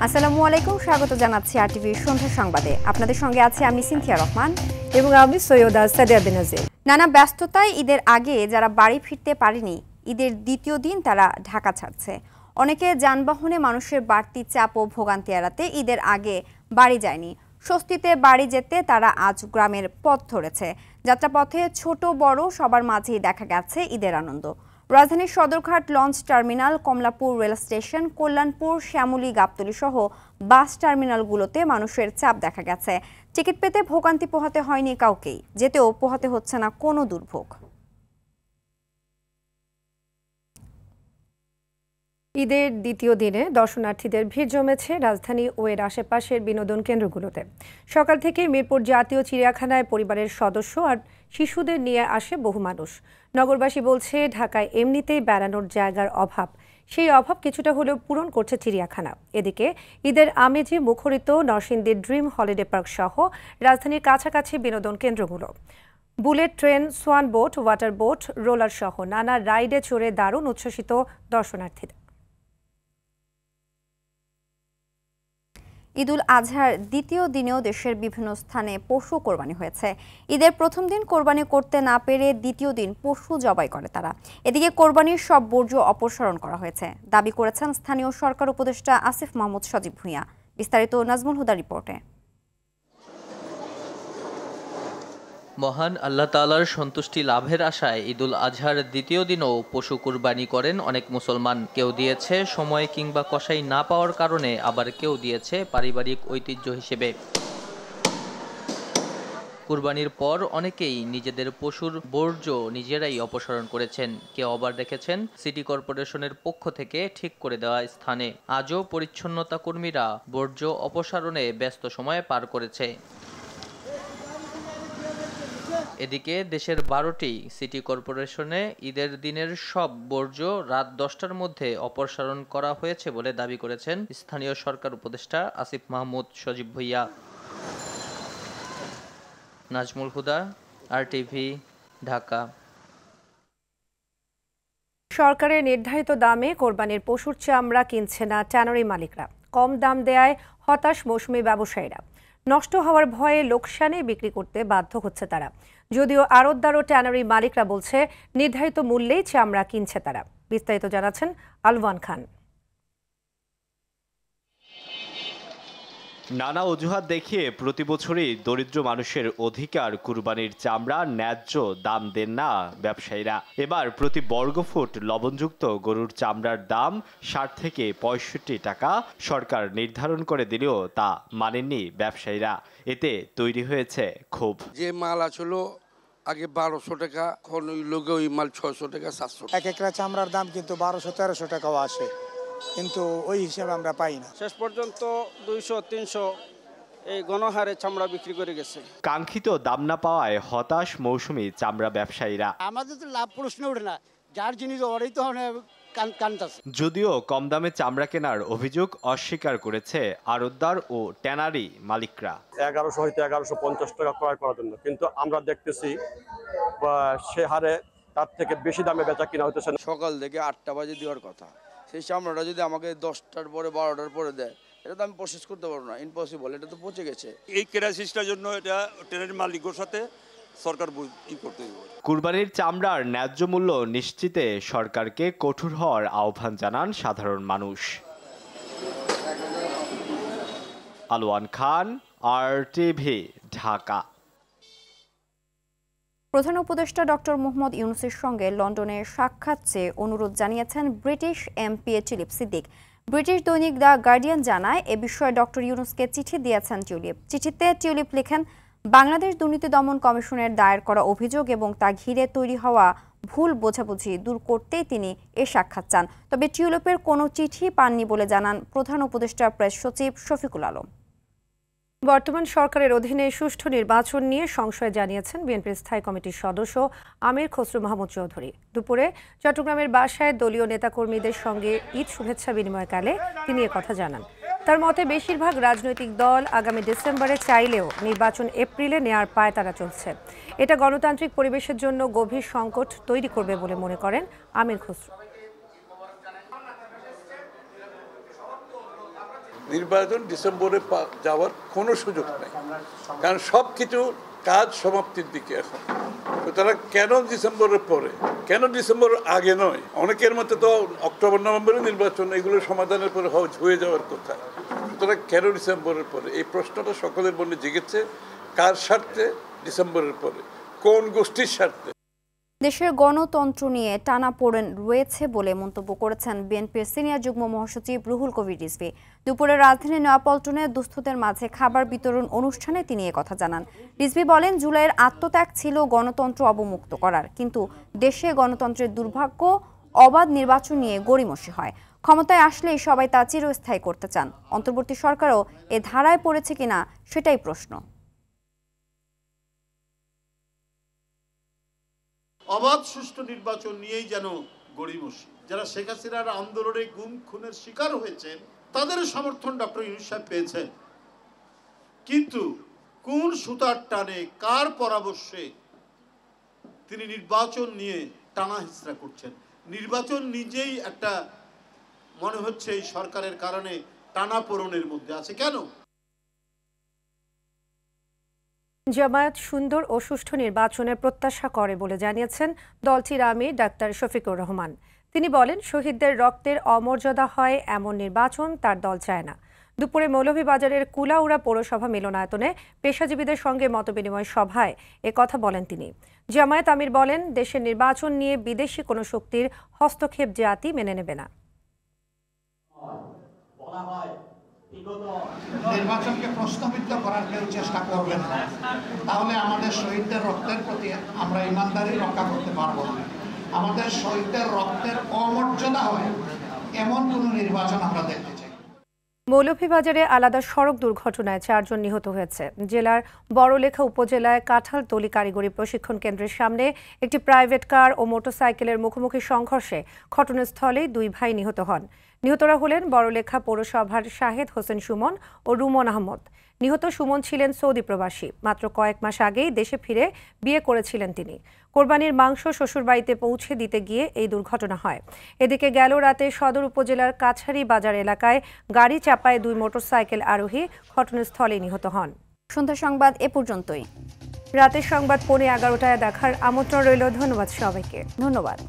আসসালামু আলাইকুম, স্বাগত জানাচ্ছি আরটিভির সন্ধ্যা সংবাদে। আপনাদের সঙ্গে আছি আমি সিনথিয়া রহমান এবং আমি সৈয়দা সাদিয়া বেনাজির। নানা ব্যস্ততায় ঈদের আগে যারা বাড়ি ফিরতে পারেনি, ঈদের দ্বিতীয় দিন তারা ঢাকা ছাড়ছে। অনেকে যানবাহনে মানুষের বাড়তি চাপ ও ভোগান্তি এড়াতে ঈদের আগে বাড়ি যায়নি। স্বস্তিতে বাড়ি যেতে তারা আজ গ্রামের পথ ধরেছে। যাত্রাপথে ছোট বড় সবার মাঝেই দেখা গেছে ঈদের আনন্দ। রাজধানীর Sadarghat launch terminal, Kamalapur rail station, Kalyanpur, Shyamoli, Gabtoli সহ বাস টার্মিনালগুলোতে মানুষের চাপ দেখা গেছে। টিকিট পেতে ভোগান্তি পোহাতে হয়নি কাউকেই, যেতেও পোহাতে হচ্ছে না কোনো দুর্ভোগ। ঈদের দ্বিতীয় দিনে দর্শনার্থীদের ভিড় জমেছে রাজধানী ও এর আশেপাশের বিনোদন কেন্দ্রগুলোতে। সকাল থেকে মিরপুর জাতীয় চিড়িয়াখানায় পরিবারের সদস্য আর শিশুদের নিয়ে আসে বহু মানুষ। নগরবাসী বলছে, ঢাকায় এমনিতেই বেড়ানোর জায়গার অভাব, সেই অভাব কিছুটা হলেও পূরণ করছে চিড়িয়াখানা। এদিকে ঈদের আমেজে মুখরিত নরসিংদীর ড্রিম হলিডে পার্ক সহ রাজধানীর কাছাকাছি বিনোদন কেন্দ্রগুলো। Bullet train, swan boat, water boat, roller সহ নানা রাইডে চড়ে দারুণ উচ্ছ্বসিত দর্শনার্থীরা। ঈদুল আজহার দ্বিতীয় দিনেও দেশের বিভিন্ন স্থানে পশু কোরবানি হয়েছে। ঈদের প্রথম দিন কোরবানি করতে না পেরে দ্বিতীয় দিন পশু জবাই করে তারা। এদিকে কোরবানির সব বর্জ্য অপসারণ করা হয়েছে দাবি করেছেন স্থানীয় সরকার উপদেষ্টা আসিফ মাহমুদ সজীব ভূঁইয়া। বিস্তারিত নাজমুল হুদার রিপোর্টে। মহান আল্লাহ তাআলার সন্তুষ্টি লাভের আশায় ঈদুল আজহার দ্বিতীয় দিনও পশু কুরবানি করেন অনেক মুসলমান। কেউ দিয়েছে সময় কিংবা কসাই না পাওয়ার কারণে, আবার কেউ দিয়েছে পারিবারিক ঐতিহ্য হিসেবে। কুরবানির পর অনেকেই নিজেদের পশুর বর্জ্য নিজেরাই অপসারণ করেছেন। কেউ আবার রেখেছেন সিটি কর্পোরেশনের পক্ষ থেকে ঠিক করে দেওয়া স্থানে। আজও পরিচ্ছন্নতা কর্মীরা বর্জ্য অপসারণে ব্যস্ত সময় পার করেছে। এদিকে দেশের 12টি সিটি কর্পোরেশনে ঈদের দিনের সব বর্জ্য রাত 10টার মধ্যে অপসারণ করা হয়েছে বলে দাবি করেছেন স্থানীয় সরকার উপদেষ্টা আসিফ মাহমুদ সজীব ভূঁইয়া। নাজমুল হুদা, আরটিভি, ঢাকা। সরকারের নির্ধারিত দামে কোরবানির পশুর চামড়া কিনছে না ট্যানারি মালিকরা। কম দাম দেয়ায় হতাশ মৌসুমি ব্যবসায়ীরা। নষ্ট হওয়ার ভয়ে লোকসানে বিক্রি করতে বাধ্য হচ্ছে তারা। যদিও আড়তদার ও ট্যানারি মালিকরা বলছে, নির্ধারিত মূল্যেই চামড়া কিনছে তারা। বিস্তারিত জানাচ্ছেন আলওয়ান খান। নানা অজুহাত দেখিয়ে প্রতি বছরই দরিদ্র মানুষের অধিকার কুরবানির চামড়া ন্যায্য দাম দেন না ব্যবসায়ীরা। এবার প্রতি বর্গফুট লবণযুক্ত গরুর চামড়ার দাম 60 থেকে 65 টাকা সরকার নির্ধারণ করে দিলেও তা মানেননি ব্যবসায়ীরা। এতে তৈরি হয়েছে ক্ষোভ। যে মাল আসলো আগে 1200 টাকা, এখন ওই লোকে ওই মাল 600 টাকা 700 টাকা। এক একটা চামড়ার দাম কিন্তু 1200-1300 টাকাও আসে, কিন্তু ওই হিসেবে আমরা পাই না। শেষ পর্যন্ত 200-300 এই গণহারে চামড়া বিক্রি করে গেছে। কাঙ্ক্ষিত দাম না পাওয়ায় হতাশ মৌসুমি চামড়া ব্যবসায়ীরা। আমাদের তো লাভ প্রশ্ন ওঠে না, যার জিনিস ওরাই তো কান্তাছে। যদিও কম দামে চামড়া কেনার অভিযোগ অস্বীকার করেছে আড়তদার ও ট্যানারি মালিকরা। 1100 হইতে 1150 টাকা ক্রয় করার জন্য, কিন্তু আমরা দেখতেছি সে হারে তার থেকে বেশি দামে বেচা কিনা হইতেছে। সকাল থেকে 8টা বাজে দেওয়ার কথা, সেই চামড়াটা যদি আমাকে 10টার পরে 12টার পরে দেয়, এটা তো আমি প্রসেস করতে পারবো না, ইম্পসিবল। এটা তো পচে গেছে। এই ক্রাইসিসটার জন্য এটা ট্রেনের মালিকের সাথে সরকার করতে হবে। কুরবানির চামড়ার ন্যায্য মূল্য নিশ্চিতে সরকারকে কঠোর হওয়ার আহ্বান জানান সাধারণ মানুষ। আলওয়ান খান, আরটিভি, ঢাকা। প্রধান উপদেষ্টা ডক্টর মোহাম্মদ ইউনূসের সঙ্গে লন্ডনে সাক্ষাৎ চেয়ে অনুরোধ জানিয়েছেন British MP tulip Siddique. British দৈনিক দ্য গার্ডিয়ান জানায়, এ বিষয়ে ডক্টর ইউনূসকে চিঠি দিয়েছেন টিউলিপ। চিঠিতে টিউলিপ লেখেন, বাংলাদেশ দুর্নীতি দমন কমিশনের দায়ের করা অভিযোগ এবং তা ঘিরে তৈরি হওয়া ভুল বোঝাবুঝি দূর করতেই তিনি এ সাক্ষাৎ চান। তবে টিউলিপের কোনো চিঠি পাননি বলে জানান প্রধান উপদেষ্টা প্রেস সচিব শফিকুল আলম। বর্তমান সরকারের অধীনে সুষ্ঠু নির্বাচন নিয়ে সংশয় জানিয়েছেন বিএনপির স্থায়ী কমিটির সদস্য আমির খসরু মাহমুদ চৌধুরী। দুপুরে চট্টগ্রামের বাসায় দলীয় নেতাকর্মীদের সঙ্গে ঈদ শুভেচ্ছা বিনিময়কালে তিনি কথা জানান। তার মতে, বেশিরভাগ রাজনৈতিক দল আগামী ডিসেম্বরে চাইলেও নির্বাচন এপ্রিলে নেয়ার পায়তারা চলছে। এটা গণতান্ত্রিক পরিবেশের জন্য গভীর সংকট তৈরি করবে বলে মনে করেন আমির খসরু। নির্বাচন ডিসেম্বরে যাওয়ার কোনো সুযোগ নেই, কারণ সব কিছু কাজ সমাপ্তির দিকে এখন। সুতরাং কেন ডিসেম্বরের পরে, কেন ডিসেম্বর আগে নয়? অনেকের মধ্যে তো অক্টোবর নভেম্বরে নির্বাচন, এগুলো সমাধানের পরে হয়ে যাওয়ার কথা। সুতরাং কেন ডিসেম্বরের পরে? এই প্রশ্নটা সকলের মনে জেগেছে। কার স্বার্থে ডিসেম্বরের পরে? কোন গোষ্ঠীর স্বার্থে? দেশের গণতন্ত্র নিয়ে টানাপোড়েন রয়েছে বলে মন্তব্য করেছেন বিএনপির সিনিয়র যুগ্ম মহাসচিব রুহুল কবির রিজভী। দুপুরে রাজধানীর নয়াপল্টনে দুস্থদের মাঝে খাবার বিতরণ অনুষ্ঠানে তিনি একথা জানান। রিজভী বলেন, জুলাইয়ের আত্মত্যাগ ছিল গণতন্ত্র অবমুক্ত করার, কিন্তু দেশে গণতন্ত্রের দুর্ভাগ্য অবাধ নির্বাচন নিয়ে গড়িমসি হয়। ক্ষমতায় আসলেই সবাই তা চিরস্থায়ী করতে চান। অন্তর্বর্তী সরকারও এ ধারায় পড়েছে কিনা সেটাই প্রশ্ন। অবাধ সুষ্ঠু নির্বাচন নিয়েই যেন গড়িমসি। যারা শেখ হাসিনার আন্দোলনে গুম খুনের শিকার হয়েছেন তাদের সমর্থন ডক্টর ইউনূস সাহেব পেয়েছেন, কিন্তু কোন সুতার টানে কার পরামর্শে তিনি নির্বাচন নিয়ে টানা হিচড়া করছেন? নির্বাচন নিজেই একটা মনে হচ্ছে এই সরকারের কারণে টানাপোড়েনের মধ্যে আছে। কেন? জামায়াত সুন্দর ও সুষ্ঠু নির্বাচনের প্রত্যাশা করে বলে জানিয়েছেন দলটির আমির ডাক্তার শফিকুর রহমান। তিনি বলেন, শহীদদের রক্তের অমর্যাদা হয় এমন নির্বাচন তার দল চায় না। দুপুরে মৌলভীবাজারের কুলাউড়া পৌরসভা মিলনায়তনে পেশাজীবীদের সঙ্গে মতবিনিময় সভায় কথা বলেন তিনি। জামায়াত আমির বলেন, দেশের নির্বাচন নিয়ে বিদেশি কোনো শক্তির হস্তক্ষেপ জাতি মেনে নেবে না। নির্বাচনকে প্রশ্নবিদ্ধ করার কেউ চেষ্টা করবেন না, তাহলে আমাদের শহীদদের রক্তের প্রতি আমরা ইমানদারি রক্ষা করতে পারবো না। আমাদের শহীদদের রক্তের অমর্যাদা হয় এমন কোন নির্বাচন আমরা দেখতে চাই। মৌলভীবাজারে আলাদা সড়ক দুর্ঘটনায় 4 জন নিহত হয়েছে। জেলার বড়লেখা উপজেলায় কাঁঠালতলী কারিগরি প্রশিক্ষণ কেন্দ্রের সামনে একটি প্রাইভেট কার ও মোটরসাইকেলের মুখোমুখি সংঘর্ষে ঘটনাস্থলেই 2 ভাই নিহত হন। নিহতরা হলেন বড়লেখা পৌরসভার শাহেদ হোসেন সুমন ও রুমন আহমদ। নিহত সুমন ছিলেন সৌদি প্রবাসী। মাত্র কয়েক মাস আগেই দেশে ফিরে বিয়ে করেছিলেন তিনি। কোরবানির মাংস শ্বশুরবাড়িতে পৌঁছে দিতে গিয়ে এই দুর্ঘটনা হয়। এদিকে গেল রাতে সদর উপজেলার কাছারি বাজার এলাকায় গাড়ি চাপায় 2 মোটরসাইকেল আরোহী ঘটনাস্থলে নিহত হন। সন্ধ্যা সংবাদ এ পর্যন্তই। রাতের সংবাদ 11:15টায় দেখার আমন্ত্রণ রইল। ধন্যবাদ সবাইকে। ধন্যবাদ।